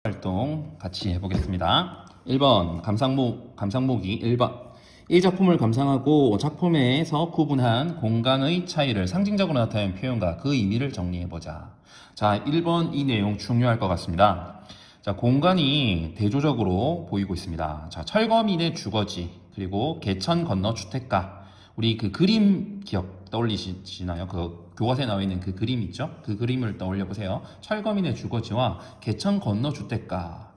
활동 같이 해보겠습니다. 1번 감상보기 1번 이 작품을 감상하고 작품에서 구분한 공간의 차이를 상징적으로 나타낸 표현과 그 의미를 정리해보자. 자, 1번 이 내용 중요할 것 같습니다. 자, 공간이 대조적으로 보이고 있습니다. 자, 철거민의 주거지, 그리고 개천 건너 주택가. 우리 그 그림 기억 떠올리시나요? 그 교과서에 나와 있는 그 그림 있죠? 그 그림을 떠올려 보세요. 철거민의 주거지와 개천 건너 주택가.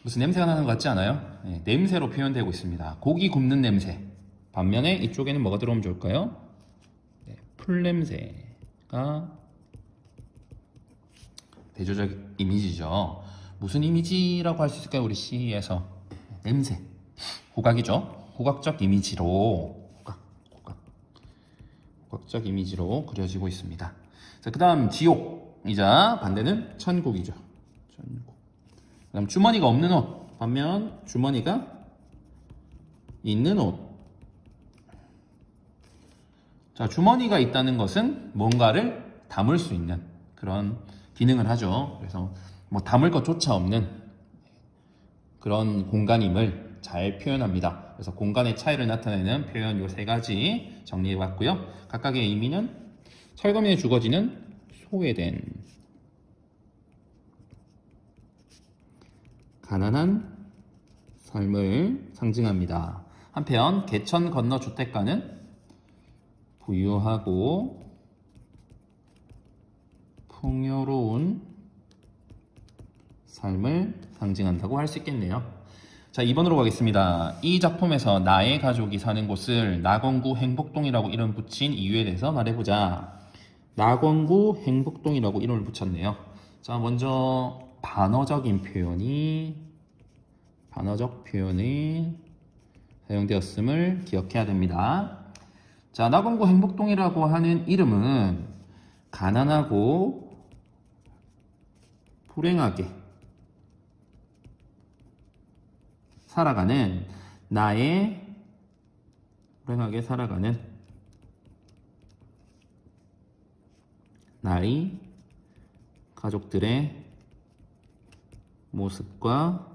무슨 냄새가 나는 것 같지 않아요? 네, 냄새로 표현되고 있습니다. 고기 굽는 냄새. 반면에 이쪽에는 뭐가 들어오면 좋을까요? 네, 풀 냄새가 대조적 이미지죠. 무슨 이미지라고 할 수 있을까요? 우리 C에서 냄새. 후각이죠. 후각적 이미지로 후각적 이미지로 그려지고 있습니다. 자, 그 다음 지옥이자 반대는 천국이죠. 천국. 그 다음 주머니가 없는 옷. 반면 주머니가 있는 옷. 자, 주머니가 있다는 것은 뭔가를 담을 수 있는 그런 기능을 하죠. 그래서 뭐 담을 것조차 없는 그런 공간임을 잘 표현합니다. 그래서 공간의 차이를 나타내는 표현 요 세 가지 정리해봤고요. 각각의 의미는 철거민의 주거지는 소외된, 가난한 삶을 상징합니다. 한편 개천 건너 주택가는 부유하고 풍요로운 삶을 상징한다고 할 수 있겠네요. 자, 2번으로 가겠습니다. 이 작품에서 나의 가족이 사는 곳을 나건구 행복동이라고 이름 붙인 이유에 대해서 말해보자. 나건구 행복동이라고 이름을 붙였네요. 자, 먼저 반어적 표현이 사용되었음을 기억해야 됩니다. 자, 나건구 행복동이라고 하는 이름은 가난하고 불행하게 살아가는 나의 가족들의 모습과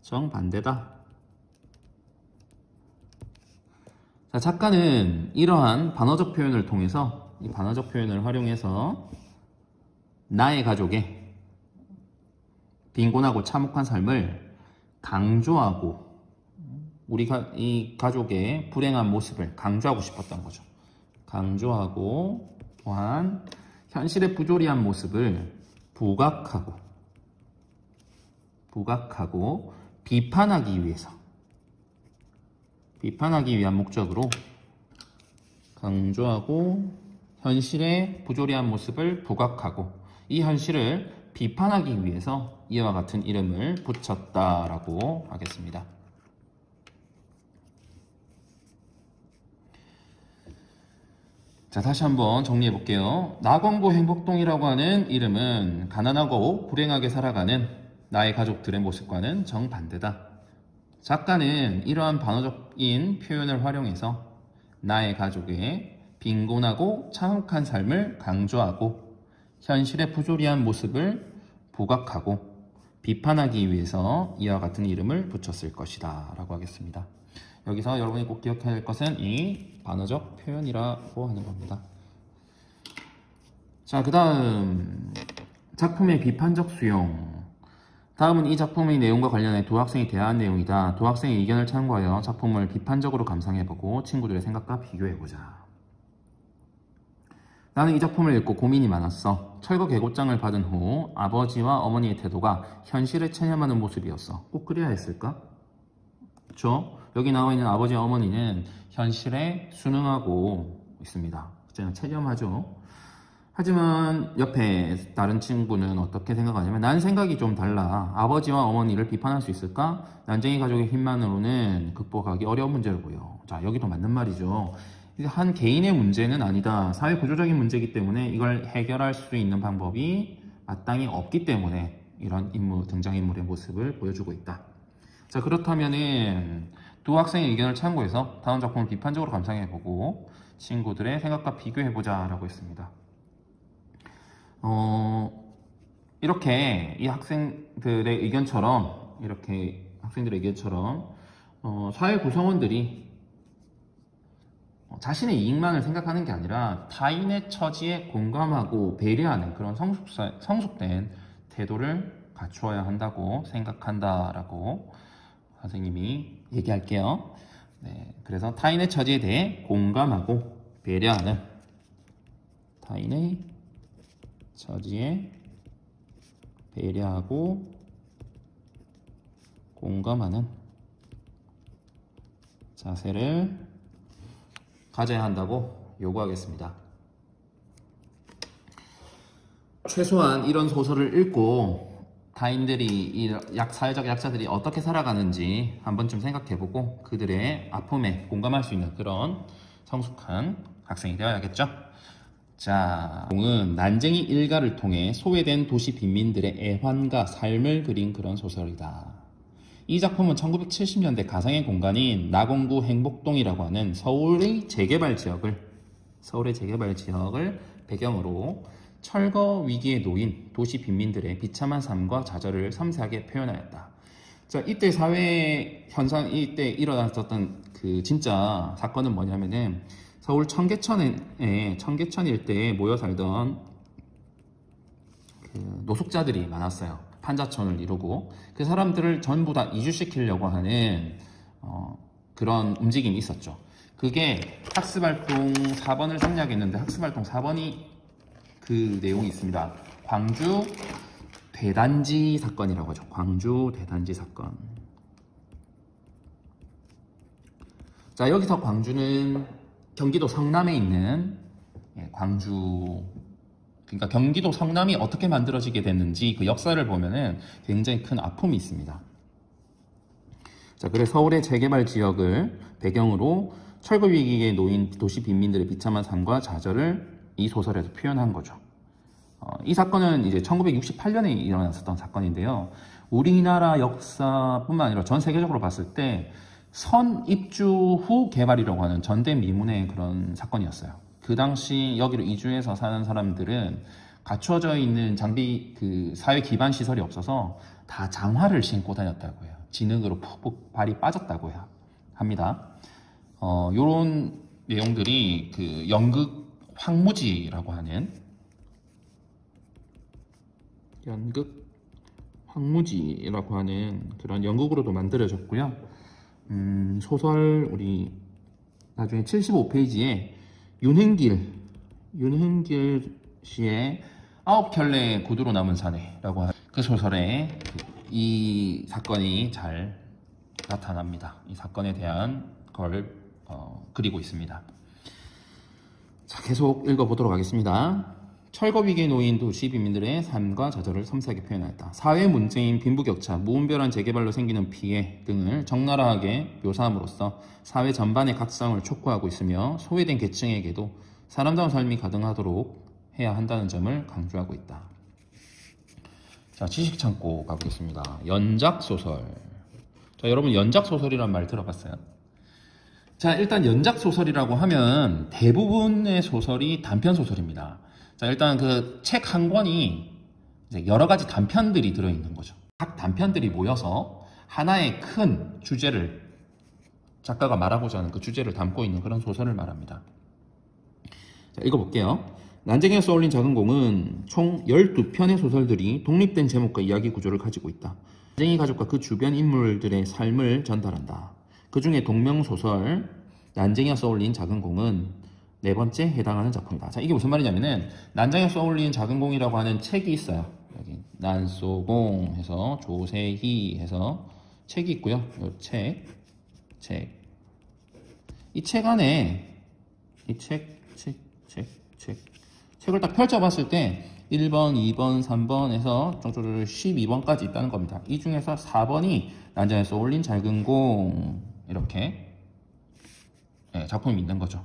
정반대다. 자, 작가는 이러한 반어적 표현을 통해서 이 반어적 표현을 활용해서 나의 가족의 빈곤하고 참혹한 삶을 강조하고 이 가족의 불행한 모습을 강조하고 싶었던 거죠. 강조하고 또한 현실의 부조리한 모습을 부각하고 비판하기 위한 목적으로 강조하고 현실의 부조리한 모습을 부각하고 이 현실을 비판하기 위해서 이와 같은 이름을 붙였다라고 하겠습니다. 자, 다시 한번 정리해 볼게요. 나건구 행복동이라고 하는 이름은 가난하고 불행하게 살아가는 나의 가족들의 모습과는 정반대다. 작가는 이러한 반어적인 표현을 활용해서 나의 가족의 빈곤하고 참혹한 삶을 강조하고 현실의 부조리한 모습을 부각하고 비판하기 위해서 이와 같은 이름을 붙였을 것이다 라고 하겠습니다. 여기서 여러분이 꼭 기억해야 할 것은 이 반어적 표현이라고 하는 겁니다. 자, 그 다음 작품의 비판적 수용. 다음은 이 작품의 내용과 관련해 두 학생이 대화한 내용이다. 두 학생의 의견을 참고하여 작품을 비판적으로 감상해보고 친구들의 생각과 비교해보자. 나는 이 작품을 읽고 고민이 많았어. 철거 계급장을 받은 후 아버지와 어머니의 태도가 현실에 체념하는 모습이었어. 꼭 그래야 했을까? 그렇죠? 여기 나와 있는 아버지와 어머니는 현실에 순응하고 있습니다. 체념하죠. 하지만 옆에 다른 친구는 어떻게 생각하냐면 난 생각이 좀 달라. 아버지와 어머니를 비판할 수 있을까? 난쟁이 가족의 힘만으로는 극복하기 어려운 문제를 보여. 자, 여기도 맞는 말이죠. 한 개인의 문제는 아니다. 사회 구조적인 문제이기 때문에 이걸 해결할 수 있는 방법이 마땅히 없기 때문에 이런 등장인물의 모습을 보여주고 있다. 자, 그렇다면은 두 학생의 의견을 참고해서 다음 작품을 비판적으로 감상해보고 친구들의 생각과 비교해보자 라고 했습니다. 이렇게 이 학생들의 의견처럼 사회 구성원들이 자신의 이익만을 생각하는 게 아니라 타인의 처지에 공감하고 배려하는 그런 성숙된 태도를 갖추어야 한다고 생각한다라고 선생님이 얘기할게요. 네, 그래서 타인의 처지에 대해 공감하고 배려하는, 타인의 처지에 배려하고 공감하는 자세를 가져야 한다고 요구하겠습니다. 최소한 이런 소설을 읽고 타인들이, 이 사회적 약자들이 어떻게 살아가는지 한 번쯤 생각해보고 그들의 아픔에 공감할 수 있는 그런 성숙한 학생이 되어야겠죠. 자, 공은 난쟁이 일가를 통해 소외된 도시 빈민들의 애환과 삶을 그린 그런 소설이다. 이 작품은 1970년대 가상의 공간인 나공구 행복동이라고 하는 서울의 재개발 지역을 배경으로 철거 위기에 놓인 도시 빈민들의 비참한 삶과 좌절을 섬세하게 표현하였다. 자, 이때 사회 현상, 이때 일어났었던 그 진짜 사건은 뭐냐면은 서울 청계천 일대에 모여 살던 그 노숙자들이 많았어요. 판자촌을 이루고 그 사람들을 전부 다 이주시키려고 하는 그런 움직임이 있었죠. 그게 학습활동 4번을 생략했는데 학습활동 4번이 그 내용이 있습니다. 광주 대단지 사건이라고 하죠. 광주 대단지 사건. 자, 여기서 광주는 경기도 성남에 있는 광주, 그러니까 경기도 성남이 어떻게 만들어지게 됐는지 그 역사를 보면은 굉장히 큰 아픔이 있습니다. 자, 그래서 서울의 재개발 지역을 배경으로 철거 위기에 놓인 도시 빈민들의 비참한 삶과 좌절을 이 소설에서 표현한 거죠. 이 사건은 이제 1968년에 일어났었던 사건인데요. 우리나라 역사뿐만 아니라 전 세계적으로 봤을 때 선입주 후 개발이라고 하는 전대미문의 그런 사건이었어요. 그 당시 여기로 이주해서 사는 사람들은 갖추어져 있는 그 사회 기반 시설이 없어서 다 장화를 신고 다녔다고 해요. 진흙으로 푹푹 발이 빠졌다고 합니다. 요런 내용들이 그 연극 황무지라고 하는 그런 연극으로도 만들어졌고요. 소설 우리 나중에 75페이지에 윤행길 씨의 9켤레 구두로 남은 사내라고 하는 그 소설에 이 사건이 잘 나타납니다. 이 사건에 대한 걸 그리고 있습니다. 자, 계속 읽어보도록 하겠습니다. 철거 위기에 놓인 도시 빈민들의 삶과 좌절을 섬세하게 표현하였다. 사회 문제인 빈부격차, 무분별한 재개발로 생기는 피해 등을 적나라하게 묘사함으로써 사회 전반의 각성을 촉구하고 있으며 소외된 계층에게도 사람다운 삶이 가능하도록 해야 한다는 점을 강조하고 있다. 자, 지식 창고 가보겠습니다. 연작소설. 자, 여러분 연작소설이란 말 들어봤어요? 자, 일단 연작소설이라고 하면 대부분의 소설이 단편소설입니다. 자, 일단 그 책 한 권이 이제 여러 가지 단편들이 들어있는 거죠. 각 단편들이 모여서 하나의 큰 주제를, 작가가 말하고자 하는 그 주제를 담고 있는 그런 소설을 말합니다. 자, 읽어볼게요. 난쟁이가 쏘올린 작은 공은 총 12편의 소설들이 독립된 제목과 이야기 구조를 가지고 있다. 난쟁이 가족과 그 주변 인물들의 삶을 전달한다. 그 중에 동명소설 난쟁이가 쏘올린 작은 공은 4번째 해당하는 작품이다. 자, 이게 무슨 말이냐면은 난쟁이가 쏘올린 작은 공이라고 하는 책이 있어요. 여기 난쏘공 해서 조세희 해서 책이 있고요. 요 이 책 안에 이 책을 딱 펼쳐봤을 때 1번, 2번, 3번 해서 12번까지 있다는 겁니다. 이 중에서 4번이 난쟁이가 쏘올린 작은 공, 이렇게 작품이 있는 거죠.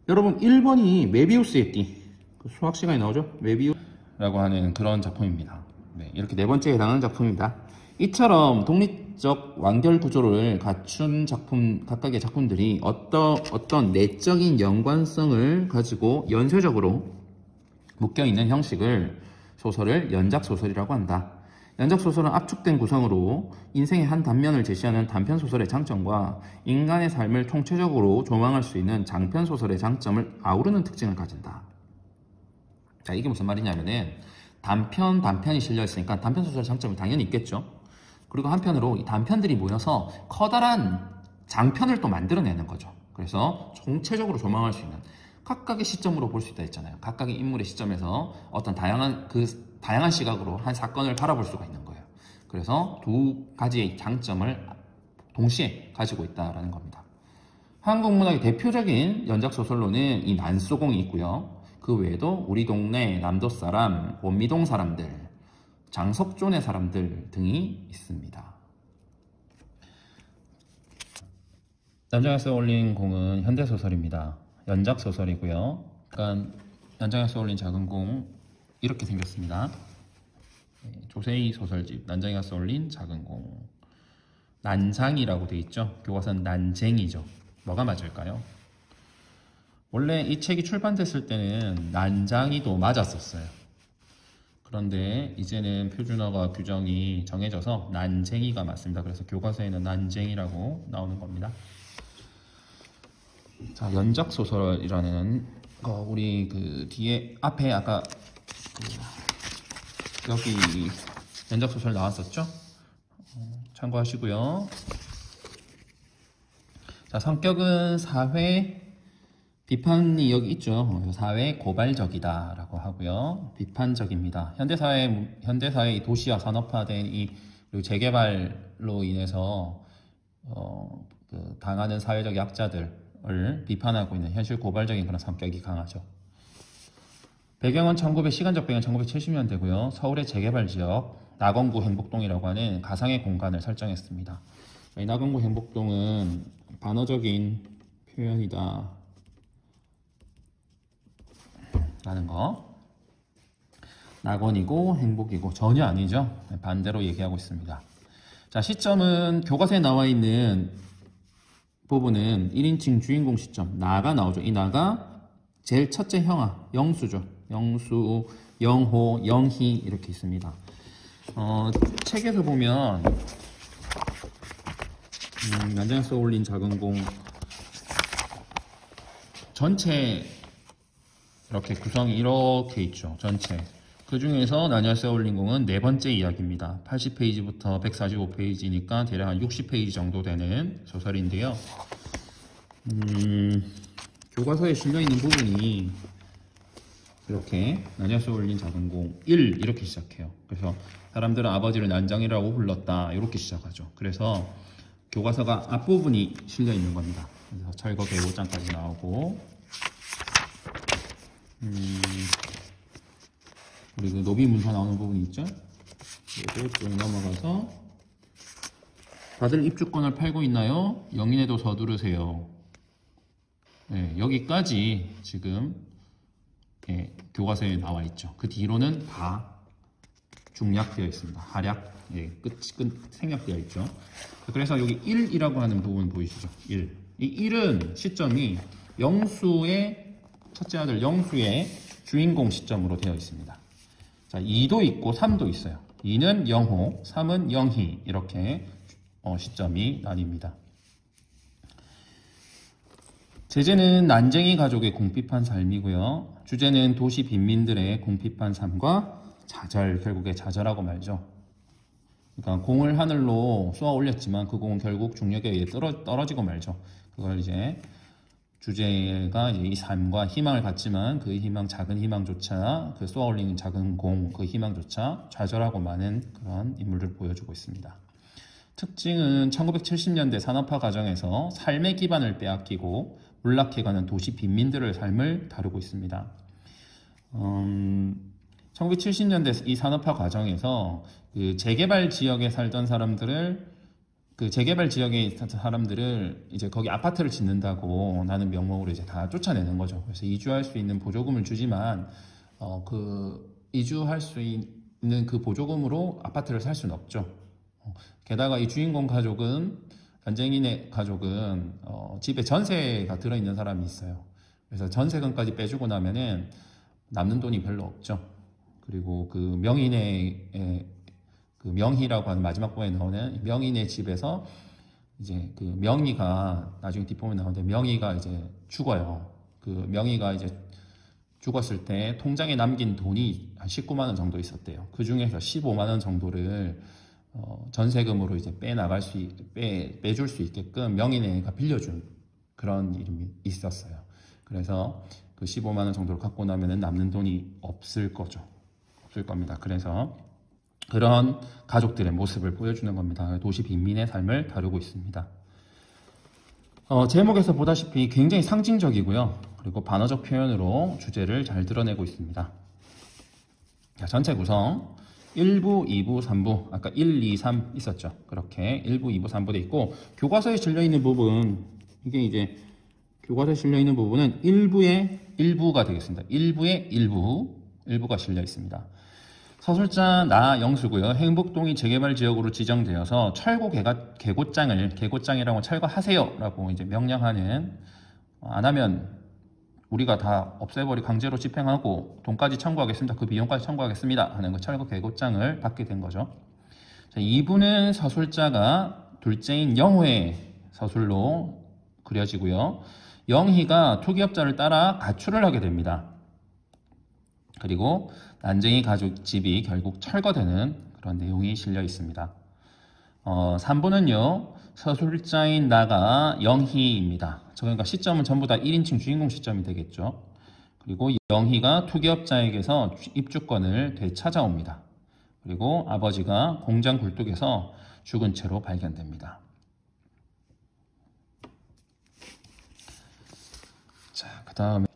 여러분 1번이 메비우스의 띠, 수학 시간에 나오죠? 메비우스라고 하는 그런 작품입니다. 네, 이렇게 4번째에 해당하는 작품입니다. 이처럼 독립적 완결 구조를 갖춘 작품, 각각의 작품들이 어떤 내적인 연관성을 가지고 연쇄적으로 묶여있는 형식을 소설을 연작소설이라고 한다. 연작소설은 압축된 구성으로 인생의 한 단면을 제시하는 단편소설의 장점과 인간의 삶을 통체적으로 조망할 수 있는 장편소설의 장점을 아우르는 특징을 가진다. 자, 이게 무슨 말이냐면은 단편이 실려있으니까 단편소설의 장점이 당연히 있겠죠. 그리고 한편으로 이 단편들이 모여서 커다란 장편을 또 만들어내는 거죠. 그래서 총체적으로 조망할 수 있는 각각의 시점으로 볼 수 있다 했잖아요. 각각의 인물의 시점에서 어떤 다양한 시각으로 한 사건을 바라볼 수가 있는 거예요. 그래서 두 가지의 장점을 동시에 가지고 있다라는 겁니다. 한국 문학의 대표적인 연작소설로는 이 난소공이 있고요. 그 외에도 우리 동네 남도 사람, 원미동 사람들, 장석존의 사람들 등이 있습니다. 난장에서 올린 공은 현대소설입니다. 연작소설이고요. 그러니까 난장에서 올린 작은 공 이렇게 생겼습니다. 조세희 소설집 난장이가 쏠린 작은 공. 난장이라고 돼 있죠. 교과서는 난쟁이죠. 뭐가 맞을까요? 원래 이 책이 출판됐을 때는 난장이도 맞았었어요. 그런데 이제는 표준어가 규정이 정해져서 난쟁이가 맞습니다. 그래서 교과서에는 난쟁이라고 나오는 겁니다. 자, 연작소설이라는 거 우리 그 뒤에 앞에 아까 여기 연작소설 나왔었죠? 참고하시고요. 자, 성격은 사회 비판이 여기 있죠. 사회 고발적이다 라고 하고요. 비판적입니다. 현대사회의 도시화 산업화된 이 재개발로 인해서 당하는 사회적 약자들을 비판하고 있는 현실 고발적인 그런 성격이 강하죠. 배경은 시간적 배경은 1970년대고요. 서울의 재개발 지역 낙원구 행복동이라고 하는 가상의 공간을 설정했습니다. 이 낙원구 행복동은 반어적인 표현이다 라는 거. 낙원이고 행복이고 전혀 아니죠. 반대로 얘기하고 있습니다. 자, 시점은 교과서에 나와 있는 부분은 1인칭 주인공 시점 나가 나오죠. 이 나가 제일 첫째 형아 영수죠. 영수, 영호, 영희 이렇게 있습니다. 책에서 보면 난장에서 올린 작은 공 전체 이렇게 구성이 이렇게 있죠. 전체. 그 중에서 난장에서 올린 공은 네 번째 이야기입니다. 80페이지부터 145페이지니까 대략 한 60페이지 정도 되는 소설인데요. 교과서에 실려있는 부분이 이렇게 난장에서 올린 작은 공 1 이렇게 시작해요. 그래서 사람들은 아버지를 난장이라고 불렀다 이렇게 시작하죠. 그래서 교과서가 앞부분이 실려있는 겁니다. 그래서 철거 계곡장까지 나오고 우리 그 노비문서 나오는 부분이 있죠. 그리고 쭉 넘어가서 다들 입주권을 팔고 있나요? 영인에도 서두르세요. 네, 여기까지 지금 교과서에 나와 있죠. 그 뒤로는 다 중략되어 있습니다. 하략, 끝 생략되어 있죠. 그래서 여기 1이라고 하는 부분 보이시죠? 1. 이 1은 시점이 영수의 첫째 아들 영수의 주인공 시점으로 되어 있습니다. 자, 2도 있고 3도 있어요. 2는 영호, 3은 영희 이렇게 시점이 나뉩니다. 제재는 난쟁이 가족의 궁핍한 삶이고요. 주제는 도시 빈민들의 궁핍한 삶과 좌절, 결국에 좌절하고 말죠. 그러니까 공을 하늘로 쏘아 올렸지만 그 공은 결국 중력에 의해 떨어지고 말죠. 그걸 이제 주제가 이제 이 삶과 희망을 갖지만 그 희망, 작은 희망조차 그 쏘아 올리는 작은 공, 그 희망조차 좌절하고 마는 그런 인물들을 보여주고 있습니다. 특징은 1970년대 산업화 과정에서 삶의 기반을 빼앗기고 몰락해가는 도시 빈민들의 삶을 다루고 있습니다. 1970년대 이 산업화 과정에서 그 재개발 지역에 살던 사람들을 이제 거기 아파트를 짓는다고 나는 명목으로 이제 다 쫓아내는 거죠. 그래서 이주할 수 있는 보조금을 주지만 이주할 수 있는 그 보조금으로 아파트를 살 수는 없죠. 게다가 이 주인공 가족은 난쟁이네 가족은 집에 전세가 들어있는 사람이 있어요. 그래서 전세금까지 빼주고 나면은 남는 돈이 별로 없죠. 그리고 그 명인의 그 명희라고 하는 마지막 부분에 나오는 명인의 집에서 이제 그 명희가 나중에 뒷부분에 나오는데 명희가 이제 죽어요. 그 명희가 이제 죽었을 때 통장에 남긴 돈이 한 19만 원 정도 있었대요. 그 중에서 15만 원 정도를 전세금으로 이제 빼줄 수 있게끔 명인애가 빌려준 그런 이름이 있었어요. 그래서 그 15만 원 정도를 갖고 나면은 남는 돈이 없을 거죠. 없을 겁니다. 그래서 그런 가족들의 모습을 보여주는 겁니다. 도시 빈민의 삶을 다루고 있습니다. 제목에서 보다시피 굉장히 상징적이고요. 그리고 반어적 표현으로 주제를 잘 드러내고 있습니다. 자, 전체 구성 1부, 2부, 3부 아까 1, 2, 3 있었죠. 그렇게 1부, 2부, 3부 돼 있고 교과서에 실려있는 부분 이게 이제 교과서에 실려있는 부분은 1부의 1부가 되겠습니다. 1부의 1부가 실려 있습니다. 서술자 나영수고요. 행복동이 재개발 지역으로 지정되어서 철거 계곡장이라고 철거하세요 라고 이제 명령하는, 안 하면 우리가 다 강제로 집행하고 돈까지 청구하겠습니다. 그 비용까지 청구하겠습니다 하는 그 철거 계곡장을 받게 된 거죠. 자, 2부는 서술자가 둘째인 영호의 서술로 그려지고요. 영희가 투기업자를 따라 가출을 하게 됩니다. 그리고 난쟁이 가족 집이 결국 철거되는 그런 내용이 실려 있습니다. 3부는요, 서술자인 나가 영희입니다. 그러니까 시점은 전부 다 1인칭 주인공 시점이 되겠죠. 그리고 영희가 투기업자에게서 입주권을 되찾아옵니다. 그리고 아버지가 공장 굴뚝에서 죽은 채로 발견됩니다. 자, 그 다음에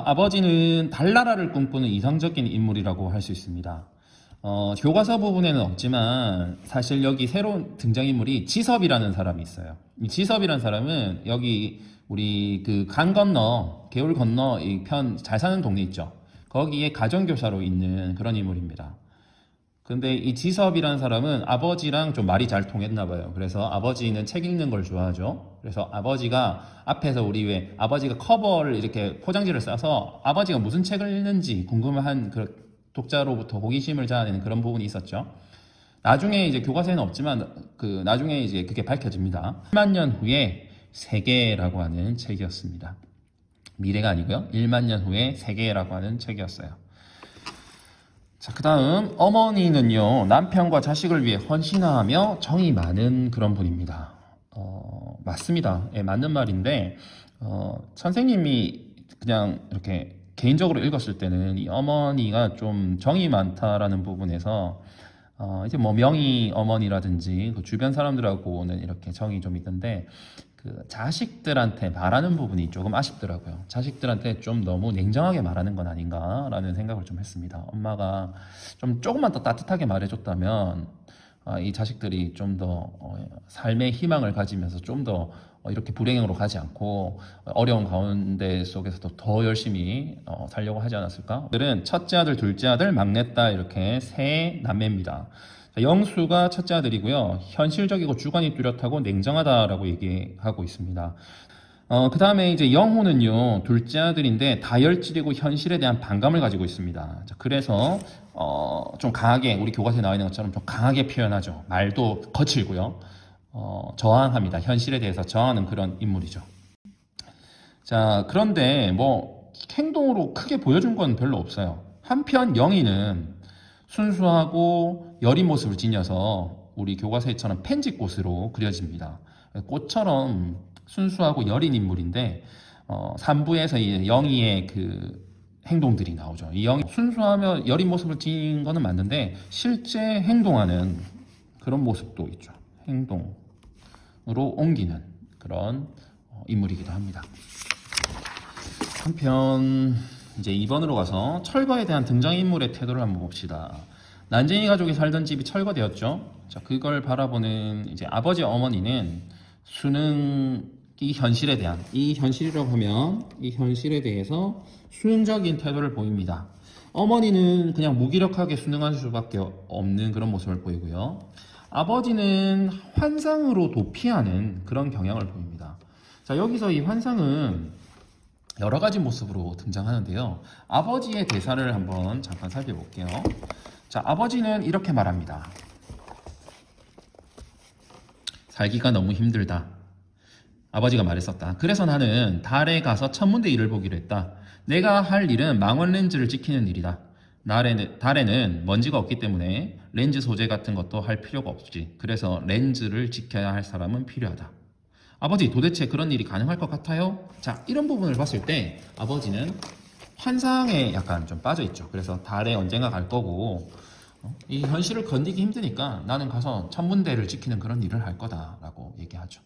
아버지는 달나라를 꿈꾸는 이상적인 인물이라고 할 수 있습니다. 교과서 부분에는 없지만 사실 여기 새로운 등장인물이 지섭이라는 사람이 있어요. 이 지섭이라는 사람은 여기 우리 그 개울 건너 이 편 잘 사는 동네 있죠. 거기에 가정교사로 있는 그런 인물입니다. 근데 이 지섭이라는 사람은 아버지랑 좀 말이 잘 통했나 봐요. 그래서 아버지는 책 읽는 걸 좋아하죠. 그래서 아버지가 앞에서 우리 아버지가 커버를 이렇게 포장지를 싸서 아버지가 무슨 책을 읽는지 궁금한 그 독자로부터 호기심을 자아내는 그런 부분이 있었죠. 나중에 이제 교과서에는 없지만 나중에 이제 그게 밝혀집니다. 1만 년 후에 세계라고 하는 책이었습니다. 미래가 아니고요. 1만 년 후에 세계라고 하는 책이었어요. 자, 그 다음 어머니는요, 남편과 자식을 위해 헌신하며 정이 많은 그런 분입니다. 맞습니다. 예, 맞는 말인데 선생님이 그냥 이렇게 개인적으로 읽었을 때는 이 어머니가 좀 정이 많다라는 부분에서 이제 뭐 명희 어머니라든지 그 주변 사람들하고는 이렇게 정이 좀 있던데 그 자식들한테 말하는 부분이 조금 아쉽더라고요. 자식들한테 좀 너무 냉정하게 말하는 건 아닌가라는 생각을 좀 했습니다. 엄마가 좀 조금만 더 따뜻하게 말해줬다면 이 자식들이 좀 더 삶의 희망을 가지면서 좀 더 이렇게 불행으로 가지 않고 어려운 가운데 속에서도 더 열심히 살려고 하지 않았을까? 오늘은 첫째 아들, 둘째 아들, 막내딸 이렇게 세 남매입니다. 영수가 첫째 아들이고요. 현실적이고 주관이 뚜렷하고 냉정하다라고 얘기하고 있습니다. 그 다음에 이제 영호는요, 둘째 아들인데 다혈질이고 현실에 대한 반감을 가지고 있습니다. 자, 그래서 좀 강하게, 우리 교과서에 나와 있는 것처럼 좀 강하게 표현하죠. 말도 거칠고요. 저항합니다. 현실에 대해서 저항하는 그런 인물이죠. 자, 그런데 뭐 행동으로 크게 보여준 건 별로 없어요. 한편 영희는 순수하고 여린 모습을 지녀서 우리 교과서에처럼 펜지꽃으로 그려집니다. 꽃처럼 순수하고 여린 인물인데 3부에서 이 영희의 그 행동들이 나오죠. 이 영희 순수하며 여린 모습을 지닌 거는 맞는데 실제 행동하는 그런 모습도 있죠. 행동으로 옮기는 그런 인물이기도 합니다. 한편 이제 2번으로 가서 철거에 대한 등장인물의 태도를 한번 봅시다. 난쟁이 가족이 살던 집이 철거되었죠. 자, 그걸 바라보는 이제 아버지 어머니는 이 현실이라고 하면 이 현실에 대해서 수능적인 태도를 보입니다. 어머니는 그냥 무기력하게 순응할 수밖에 없는 그런 모습을 보이고요. 아버지는 환상으로 도피하는 그런 경향을 보입니다. 자, 여기서 이 환상은 여러 가지 모습으로 등장하는데요. 아버지의 대사를 한번 잠깐 살펴볼게요. 자, 아버지는 이렇게 말합니다. 살기가 너무 힘들다. 아버지가 말했었다. 그래서 나는 달에 가서 천문대 일을 보기로 했다. 내가 할 일은 망원 렌즈를 지키는 일이다. 달에는 먼지가 없기 때문에 렌즈 소재 같은 것도 할 필요가 없지. 그래서 렌즈를 지켜야 할 사람은 필요하다. 아버지, 도대체 그런 일이 가능할 것 같아요? 자, 이런 부분을 봤을 때 아버지는 환상에 약간 좀 빠져 있죠. 그래서 달에 언젠가 갈 거고 이 현실을 견디기 힘드니까 나는 가서 천문대를 지키는 그런 일을 할 거다라고 얘기하죠.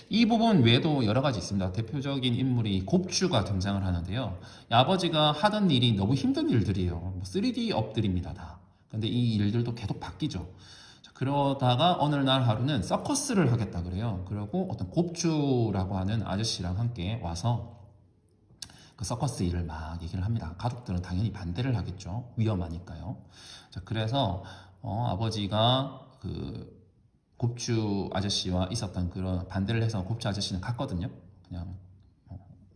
이 부분 외에도 여러 가지 있습니다. 대표적인 인물이 곱추가 등장을 하는데요. 아버지가 하던 일이 너무 힘든 일들이에요. 3D 업들입니다, 다. 근데 이 일들도 계속 바뀌죠. 그러다가 어느 날 하루는 서커스를 하겠다 그래요. 그리고 어떤 곱추라고 하는 아저씨랑 함께 와서 그 서커스 일을 막 얘기를 합니다. 가족들은 당연히 반대를 하겠죠. 위험하니까요. 자, 그래서 아버지가 그 곱추 아저씨와 있었던 그런 반대를 해서 곱추 아저씨는 갔거든요. 그냥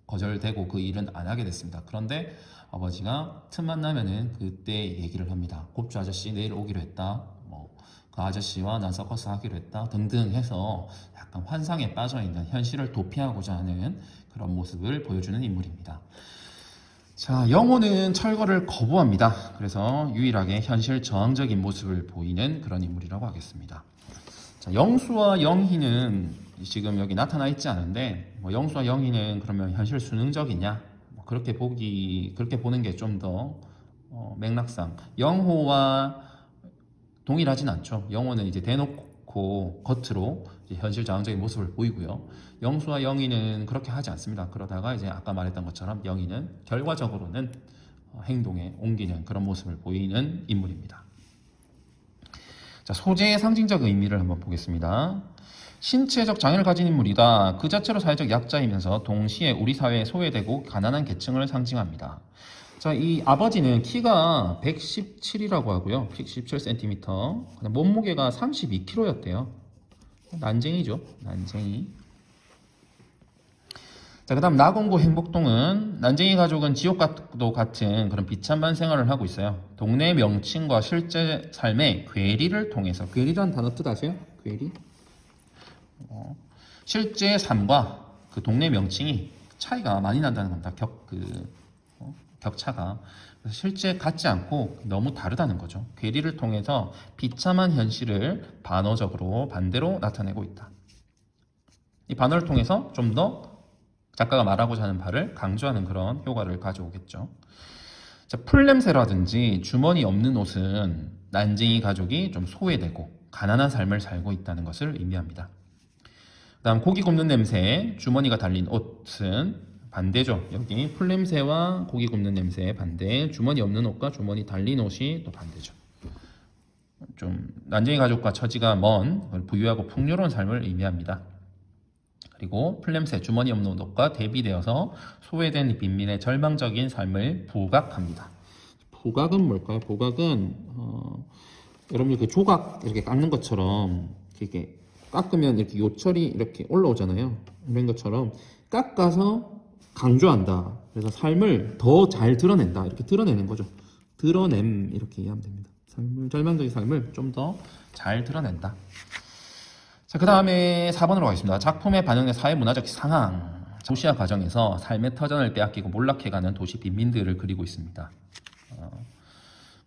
거절되고 그 일은 안 하게 됐습니다. 그런데 아버지가 틈만 나면은 그때 얘기를 합니다. 곱추 아저씨 내일 오기로 했다. 그 아저씨와 난 서커스 하기로 했다. 등등 해서 약간 환상에 빠져있는 현실을 도피하고자 하는 그런 모습을 보여주는 인물입니다. 자, 영호는 철거를 거부합니다. 그래서 유일하게 현실 저항적인 모습을 보이는 그런 인물이라고 하겠습니다. 자, 영수와 영희는 지금 여기 나타나 있지 않은데 영수와 영희는 그러면 현실 수능적이냐? 그렇게 보는 게 좀 더 맥락상 영호와 동일하진 않죠. 영호는 이제 대놓고 겉으로 이제 현실 저항적인 모습을 보이고요. 영수와 영희는 그렇게 하지 않습니다. 그러다가 이제 아까 말했던 것처럼 영희는 결과적으로는 행동에 옮기는 그런 모습을 보이는 인물입니다. 자, 소재의 상징적 의미를 한번 보겠습니다. 신체적 장애를 가진 인물이다. 그 자체로 사회적 약자이면서 동시에 우리 사회에 소외되고 가난한 계층을 상징합니다. 자, 이 아버지는 키가 117이라고 하고요. 117cm. 몸무게가 32kg였대요. 난쟁이죠. 난쟁이. 자, 그 다음 나공구 행복동은 난쟁이 가족은 지옥과도 같은 그런 비참한 생활을 하고 있어요. 동네 명칭과 실제 삶의 괴리를 통해서, 괴리라는 단어 뜻 아세요? 괴리? 실제 삶과 그 동네 명칭이 차이가 많이 난다는 겁니다. 격차가. 그래서 실제 같지 않고 너무 다르다는 거죠. 괴리를 통해서 비참한 현실을 반어적으로 반대로 나타내고 있다. 이 반어를 통해서 좀 더 작가가 말하고자 하는 바를 강조하는 그런 효과를 가져오겠죠. 자, 풀냄새라든지 주머니 없는 옷은 난쟁이 가족이 좀 소외되고 가난한 삶을 살고 있다는 것을 의미합니다. 그 다음 고기 굽는 냄새, 주머니가 달린 옷은 반대죠. 여기 풀냄새와 고기 굽는 냄새의 반대, 주머니 없는 옷과 주머니 달린 옷이 또 반대죠. 좀 난쟁이 가족과 처지가 먼 부유하고 풍요로운 삶을 의미합니다. 그리고 풀냄새, 주머니 없는 옷과 대비되어서 소외된 빈민의 절망적인 삶을 부각합니다. 부각은 뭘까요? 부각은 여러분들 그 조각 이렇게 깎는 것처럼 이렇게 깎으면 이렇게 요철이 이렇게 올라오잖아요. 이런 것처럼 깎아서 강조한다. 그래서 삶을 더 잘 드러낸다. 이렇게 드러내는 거죠. 드러냄 이렇게 이해하면 됩니다. 절망적인 삶을 좀 더 잘 드러낸다. 자, 그 다음에 4번으로 가겠습니다. 작품에 반영된 사회문화적 상황. 도시화 과정에서 삶의 터전을 빼앗기고 몰락해가는 도시 빈민들을 그리고 있습니다.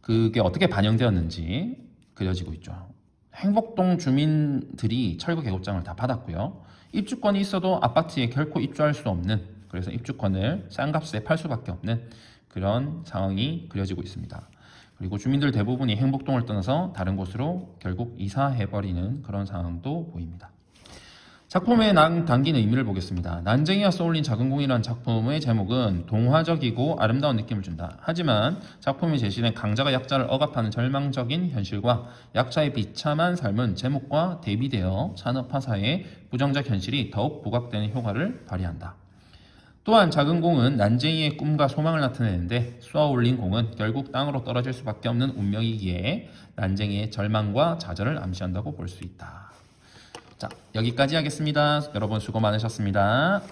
그게 어떻게 반영되었는지 그려지고 있죠. 행복동 주민들이 철거 계급장을 다 받았고요. 입주권이 있어도 아파트에 결코 입주할 수 없는, 그래서 입주권을 싼 값에 팔 수밖에 없는 그런 상황이 그려지고 있습니다. 그리고 주민들 대부분이 행복동을 떠나서 다른 곳으로 결국 이사해버리는 그런 상황도 보입니다. 작품에 담긴 의미를 보겠습니다. 난쟁이가 쏘올린 작은 공이라는 작품의 제목은 동화적이고 아름다운 느낌을 준다. 하지만 작품이 제시된 강자가 약자를 억압하는 절망적인 현실과 약자의 비참한 삶은 제목과 대비되어 산업화 사회의 부정적 현실이 더욱 부각되는 효과를 발휘한다. 또한 작은 공은 난쟁이의 꿈과 소망을 나타내는데 쏘아올린 공은 결국 땅으로 떨어질 수밖에 없는 운명이기에 난쟁이의 절망과 좌절을 암시한다고 볼 수 있다. 자, 여기까지 하겠습니다. 여러분 수고 많으셨습니다.